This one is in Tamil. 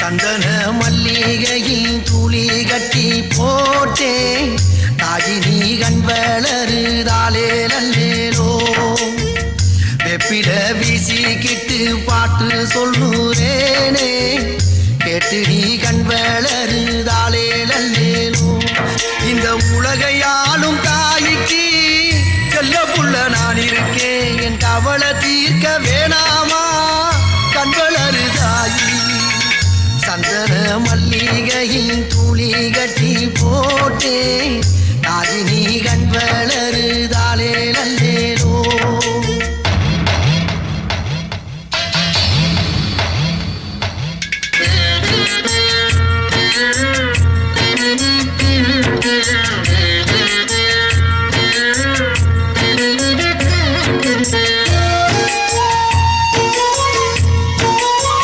சந்தன மல்லிகையில் துளி கட்டி போட்டே தாயினி கண் வளருதாலே நல்லேலோ வெப்பில வீசிக்கிட்டு பாட்டு சொல்லுறேனே கேட்டு நீ கண் வளருதாலே நல்லேலோ இந்த உலகையாலும் தாய்க்கு செல்ல புள்ள நான் இருக்கேன் என் கவலை தீர்க்க வேணாமா கண் வளருதாயி சந்தன மல்லிகையில் துளி கட்டி போட்டே தாயினி கண் வளருதாலே நல்லேலோ